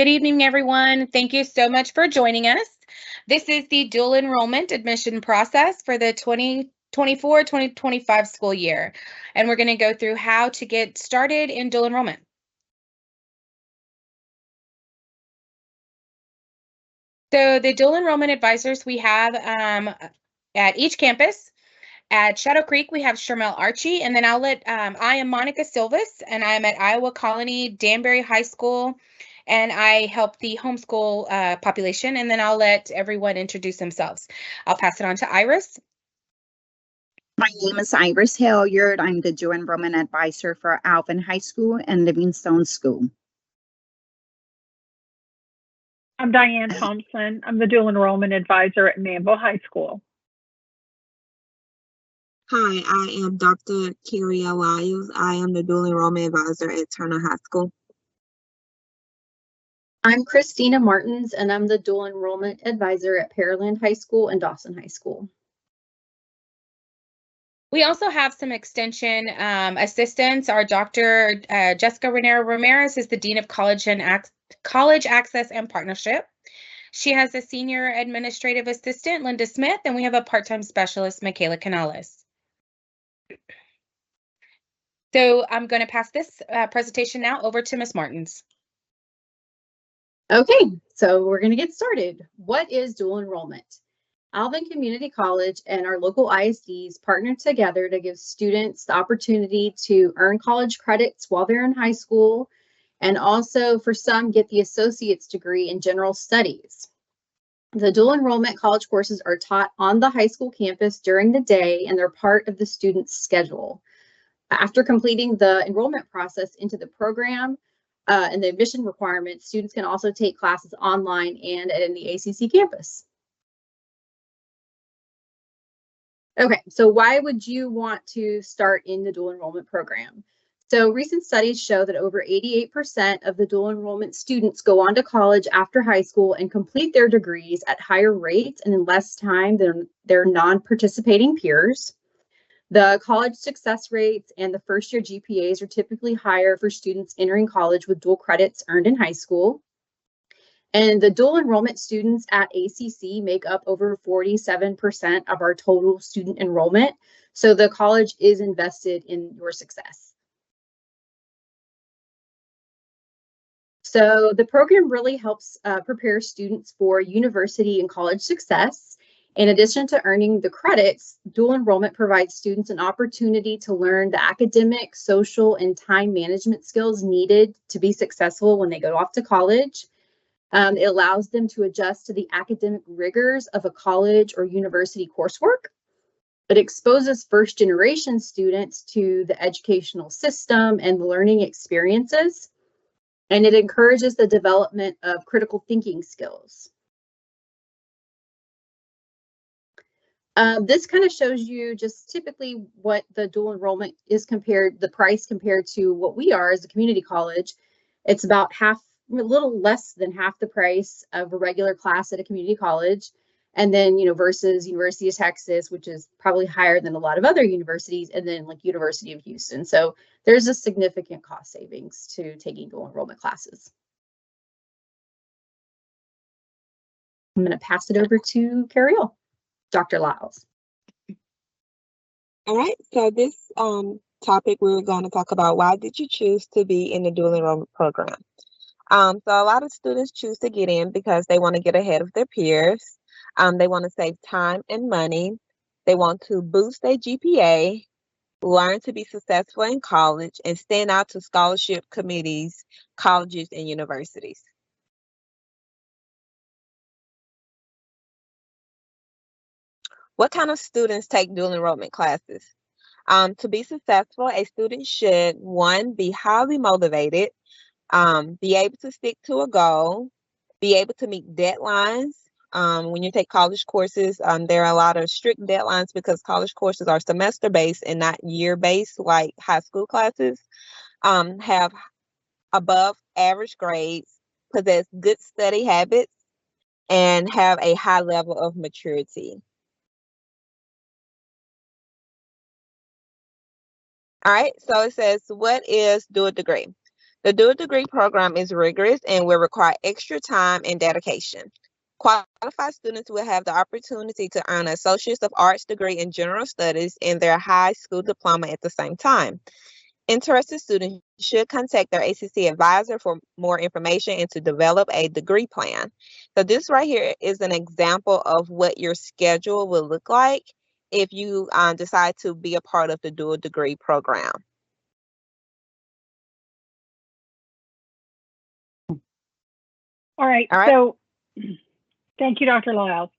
Good evening, everyone. Thank you so much for joining us. This is the dual enrollment admission process for the 2024-2025 school year, and we're going to go through how to get started in dual enrollment. So the dual enrollment advisors we have at each campus. At Shadow Creek, we have Shermel Archie, and then I am Monica Silvas, and I'm at Iowa Colony Danbury High School, and I help the homeschool population, and then I'll let everyone introduce themselves. I'll pass it on to Iris. My name is Iris Hilliard. I'm the dual enrollment advisor for Alvin High School and Livingstone School. I'm Diane Thompson. I'm the dual enrollment advisor at Manville High School. Hi, I am Dr. Carrie Elias. I am the dual enrollment advisor at Turner High School. I'm Christina Martins, and I'm the dual enrollment advisor at Pearland High School and Dawson High School. We also have some extension assistants. Our Dr. Jessica Renera Ramirez is the Dean of College Access and Partnership. She has a senior administrative assistant, Linda Smith, and we have a part-time specialist, Michaela Canales. So I'm going to pass this presentation now over to Ms. Martins. Okay, so we're going to get started. What is dual enrollment? Alvin Community College and our local ISDs partner together to give students the opportunity to earn college credits while they're in high school, and also for some get the associate's degree in general studies. The dual enrollment college courses are taught on the high school campus during the day, and they're part of the student's schedule. After completing the enrollment process into the program and the admission requirements, students can also take classes online and in the ACC campus. Okay, so why would you want to start in the dual enrollment program? So recent studies show that over 88% of the dual enrollment students go on to college after high school and complete their degrees at higher rates and in less time than their non-participating peers. The college success rates and the first-year GPAs are typically higher for students entering college with dual credits earned in high school. And the dual enrollment students at ACC make up over 47% of our total student enrollment. So the college is invested in your success. So the program really helps prepare students for university and college success. In addition to earning the credits, dual enrollment provides students an opportunity to learn the academic, social, and time management skills needed to be successful when they go off to college. It allows them to adjust to the academic rigors of a college or university coursework. It exposes first-generation students to the educational system and the learning experiences. And it encourages the development of critical thinking skills. This kind of shows you just typically what the dual enrollment is the price compared to what we are as a community college. It's about a little less than half the price of a regular class at a community college. And then, versus University of Texas, which is probably higher than a lot of other universities, and then like University of Houston. So there's a significant cost savings to taking dual enrollment classes. I'm going to pass it over to Carrie-Ole. Dr. Lyles. All right, so this topic we're going to talk about, why did you choose to be in the dual enrollment program? So a lot of students choose to get in because they want to get ahead of their peers. They want to save time and money. They want to boost their GPA, learn to be successful in college, and stand out to scholarship committees, colleges, and universities. What kind of students take dual enrollment classes? To be successful, a student should, 1, be highly motivated, be able to stick to a goal, be able to meet deadlines. When you take college courses, there are a lot of strict deadlines because college courses are semester-based and not year-based like high school classes. Have above average grades, possess good study habits, and have a high level of maturity. All right, so it says, what is dual degree? The dual degree program is rigorous and will require extra time and dedication. Qualified students will have the opportunity to earn an Associate of Arts degree in General Studies and their high school diploma at the same time. Interested students should contact their ACC advisor for more information and to develop a degree plan. So this right here is an example of what your schedule will look like if you decide to be a part of the dual degree program. All right. So thank you, Dr. Lyles.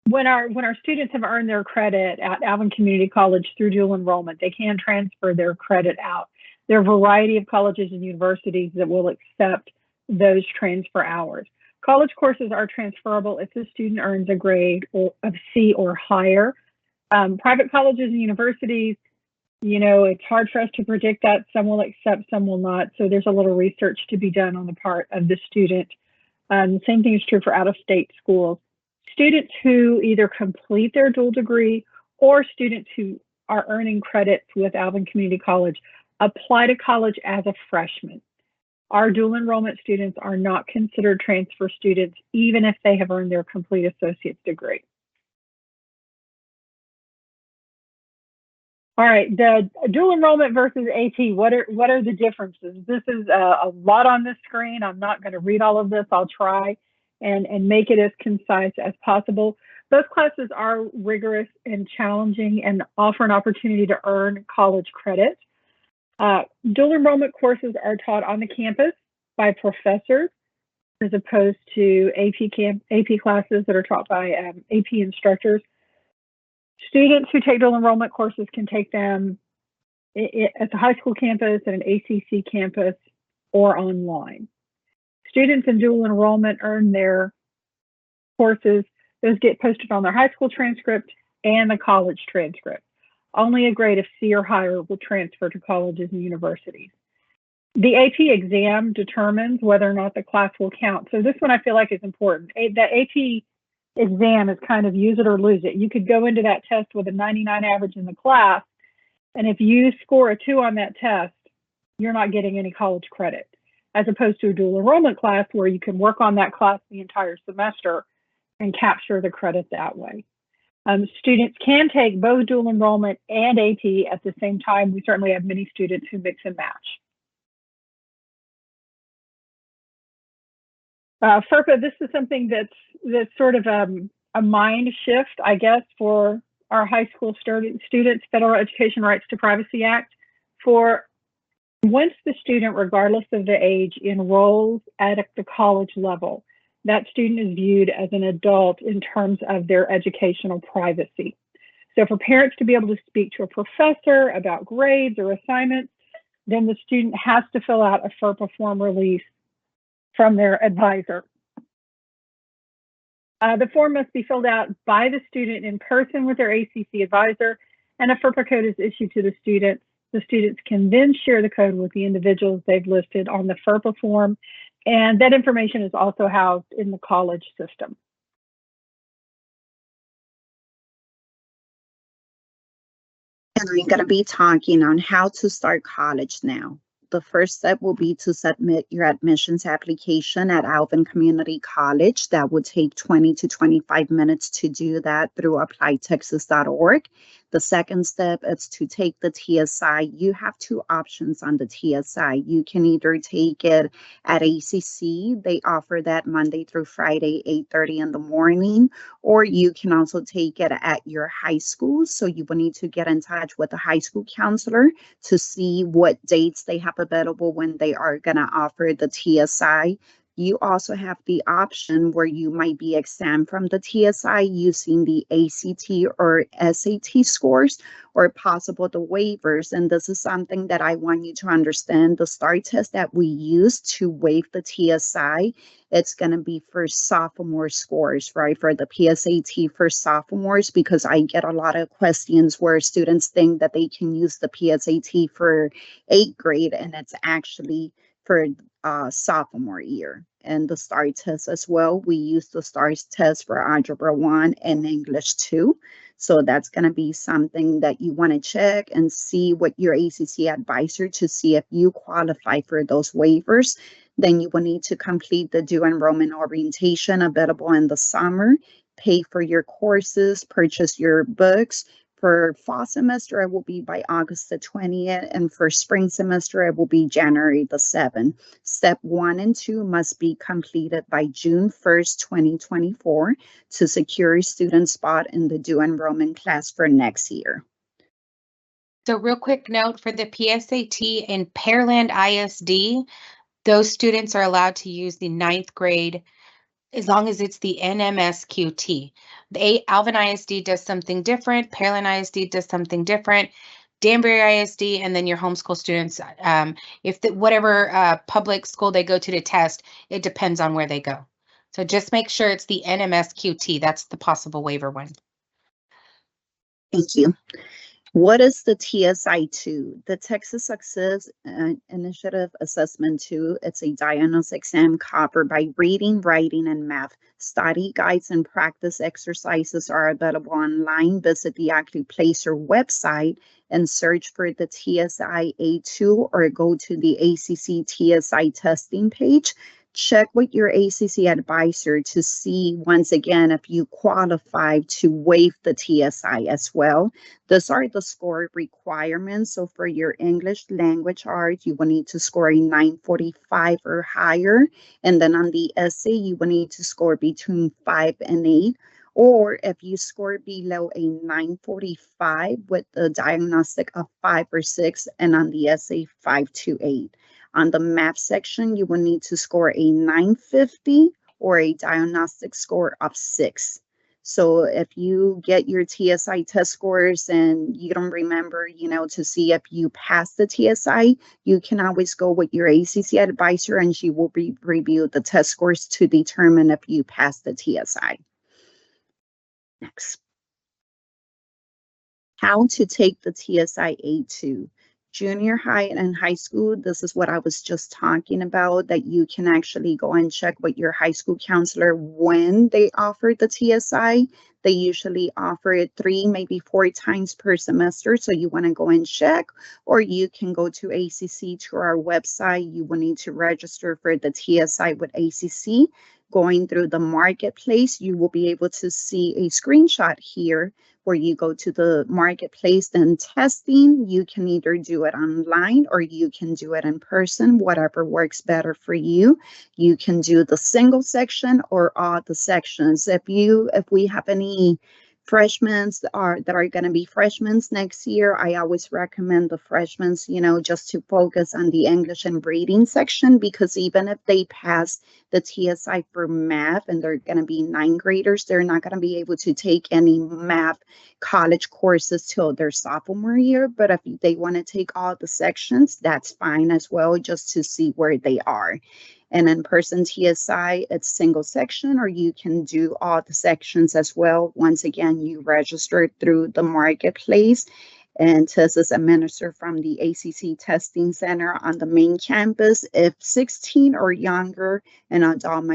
When our students have earned their credit at Alvin Community College through dual enrollment, they can transfer their credit out. There are a variety of colleges and universities that will accept those transfer hours. College courses are transferable if the student earns a grade of C or higher. Private colleges and universities, you know, it's hard for us to predict that. Some will accept, some will not. So there's a little research to be done on the part of the student. The same thing is true for out-of-state schools. Students who either complete their dual degree or students who are earning credits with Alvin Community College apply to college as a freshman. Our dual enrollment students are not considered transfer students, even if they have earned their complete associate's degree. All right, the dual enrollment versus AT, what are the differences? This is a lot on this screen. I'm not going to read all of this. I'll try and make it as concise as possible. Both classes are rigorous and challenging and offer an opportunity to earn college credit. Dual enrollment courses are taught on the campus by professors as opposed to AP classes that are taught by AP instructors. Students who take dual enrollment courses can take them at the high school campus, at an ACC campus, or online. Students in dual enrollment earn their courses. Those get posted on their high school transcript and the college transcript. Only a grade of C or higher will transfer to colleges and universities. The AP exam determines whether or not the class will count. So this one I feel like is important. The AP exam is kind of use it or lose it. You could go into that test with a 99 average in the class, and if you score a 2 on that test, you're not getting any college credit, as opposed to a dual enrollment class where you can work on that class the entire semester and capture the credit that way. Students can take both dual enrollment and AP at the same time. We certainly have many students who mix and match. FERPA, this is something that's sort of a mind shift, I guess, for our high school students, Federal Education Rights to Privacy Act. For once the student, regardless of the age, enrolls at the college level, that student is viewed as an adult in terms of their educational privacy. So for parents to be able to speak to a professor about grades or assignments, then the student has to fill out a FERPA form release from their advisor. The form must be filled out by the student in person with their ACC advisor, and a FERPA code is issued to the students. The students can then share the code with the individuals they've listed on the FERPA form, and that information is also housed in the college system. And I'm going to be talking on how to start college now. The first step will be to submit your admissions application at Alvin Community College. That would take 20 to 25 minutes to do that through applytexas.org. The second step is to take the TSI. You have two options on the TSI. You can either take it at ACC. They offer that Monday through Friday, 8:30 in the morning, or you can also take it at your high school. So you will need to get in touch with the high school counselor to see what dates they have available when they are going to offer the TSI. You also have the option where you might be exempt from the TSI using the ACT or SAT scores, or possible the waivers. And this is something that I want you to understand. The STAR test that we use to waive the TSI, it's going to be for sophomore scores, right? For the PSAT for sophomores, because I get a lot of questions where students think that they can use the PSAT for 8th grade, and it's actually for sophomore year. and the STAR test as well. We use the STAR test for Algebra 1 and English 2. So that's going to be something that you want to check and see what your ACC advisor to see if you qualify for those waivers. Then you will need to complete the due enrollment orientation available in the summer, pay for your courses, purchase your books. For fall semester, it will be by August the 20th, and for spring semester, it will be January the 7th. Step 1 and 2 must be completed by June 1st, 2024 to secure a student spot in the due enrollment class for next year. So real quick note for the PSAT in Pearland ISD, those students are allowed to use the 9th grade as long as it's the NMSQT. The Alvin ISD does something different. Pearland ISD does something different. Danbury ISD, and then your homeschool students, if whatever public school they go to test, it depends on where they go. So just make sure it's the NMSQT. That's the possible waiver one. Thank you. What is the TSI-2? The Texas Success Initiative Assessment 2. It's a diagnostic exam covered by reading, writing, and math. Study guides and practice exercises are available online. Visit the Active Placer website and search for the TSI-A2 or go to the ACC TSI testing page. Check with your ACC advisor to see, once again, if you qualify to waive the TSI as well. Those are the score requirements. So for your English language arts, you will need to score a 945 or higher. And then on the essay, you will need to score between 5 and 8. Or if you score below a 945 with a diagnostic of 5 or 6, and on the essay 5 to 8. On the math section, you will need to score a 950 or a diagnostic score of 6. So if you get your TSI test scores and you don't remember, to see if you passed the TSI, you can always go with your ACC advisor and she will review the test scores to determine if you passed the TSI. Next. How to take the TSI A2. Junior high and high school, this is what I was just talking about, that you can actually go and check with your high school counselor when they offer the TSI. They usually offer it 3, maybe 4 times per semester. So you want to go and check, or you can go to ACC to our website. You will need to register for the TSI with ACC. Going through the marketplace, you will be able to see a screenshot here where you go to the marketplace and testing. You can either do it online or you can do it in person, whatever works better for you. You can do the single section or all the sections. If we have any freshmen that are going to be freshmen next year, I always recommend the freshmen, just to focus on the English and reading section, because even if they pass the TSI for math and they're going to be 9th graders, they're not going to be able to take any math college courses till their sophomore year. But if they want to take all the sections, that's fine as well, just to see where they are. And in-person TSI, it's single section, or you can do all the sections as well. Once again, you register through the marketplace, and tests is administered from the ACC Testing Center on the main campus. If 16 or younger, an adult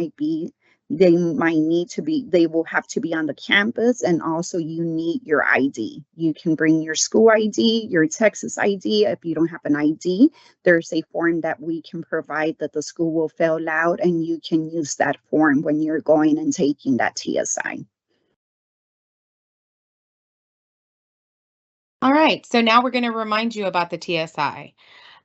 they will have to be on the campus, and also you need your ID. You can bring your school ID, your Texas ID. If you don't have an ID, there's a form that we can provide that the school will fill out, and you can use that form when you're going and taking that TSI. All right, so now we're going to remind you about the TSI.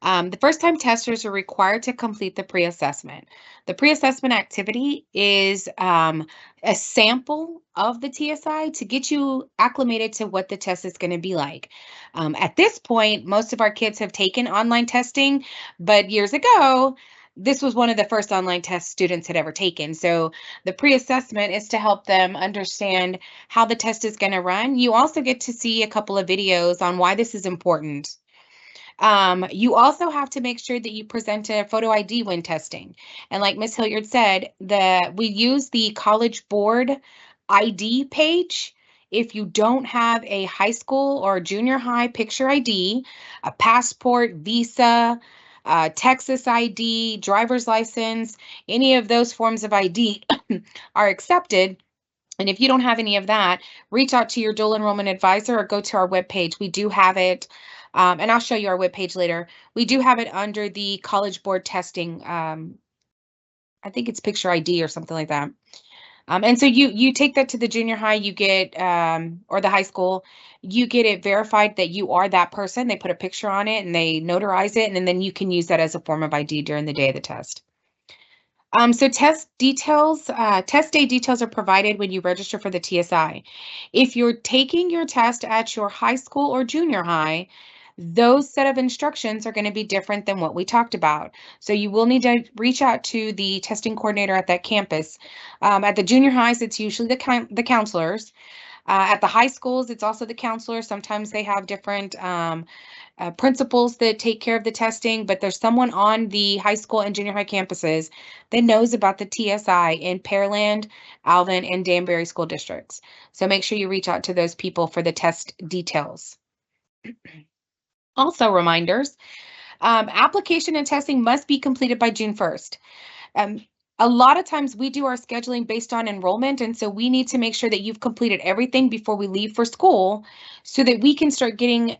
The first-time testers are required to complete the pre-assessment. The pre-assessment activity is a sample of the TSI to get you acclimated to what the test is going to be like. At this point, most of our kids have taken online testing, but years ago, this was one of the first online tests students had ever taken. So the pre-assessment is to help them understand how the test is going to run. You also get to see a couple of videos on why this is important. You also have to make sure that you present a photo ID when testing. And like Ms. Hilliard said, we use the College Board ID page. If you don't have a high school or junior high picture ID, a passport, visa, Texas ID, driver's license, any of those forms of ID are accepted. And if you don't have any of that, reach out to your dual enrollment advisor or go to our webpage. We do have it, and I'll show you our webpage later. We do have it under the College Board testing. I think it's picture ID or something like that. And so you take that to the junior high, you get, or the high school, you get it verified that you are that person. They put a picture on it and they notarize it, and then you can use that as a form of ID during the day of the test. So test day details are provided when you register for the TSI. If you're taking your test at your high school or junior high, those set of instructions are going to be different than what we talked about. So you will need to reach out to the testing coordinator at that campus. At the junior highs, it's usually the counselors. At the high schools, it's also the counselors. Sometimes they have different principals that take care of the testing, but there's someone on the high school and junior high campuses that knows about the TSI in Pearland, Alvin, and Danbury school districts. So make sure you reach out to those people for the test details. Also, reminders, application and testing must be completed by June 1st. A lot of times we do our scheduling based on enrollment, and so we need to make sure that you've completed everything before we leave for school so that we can start getting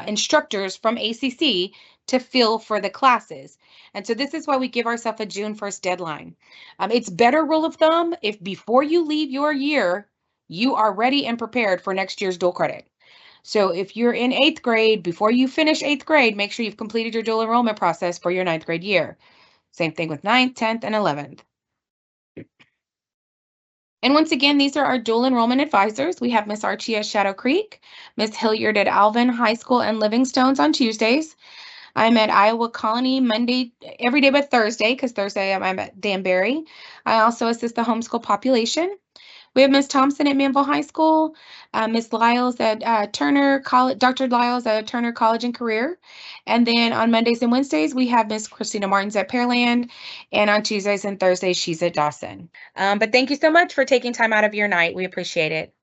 instructors from ACC to fill for the classes. And so this is why we give ourselves a June 1st deadline. It's better rule of thumb if before you leave your year, you are ready and prepared for next year's dual credit. So if you're in 8th grade, before you finish 8th grade, make sure you've completed your dual enrollment process for your 9th grade year. Same thing with 9th, 10th, and 11th. And once again, these are our dual enrollment advisors. We have Miss Archie at Shadow Creek, Miss Hilliard at Alvin High School and Livingstone's on Tuesdays. I'm at Iowa Colony Monday, every day but Thursday, because Thursday I'm at Danbury. I also assist the homeschool population. We have Miss Thompson at Manville High School, Miss Lyles at Turner College, Dr. Lyles at Turner College and Career. And then on Mondays and Wednesdays, we have Miss Christina Martins at Pearland. And on Tuesdays and Thursdays, she's at Dawson. But thank you so much for taking time out of your night. We appreciate it.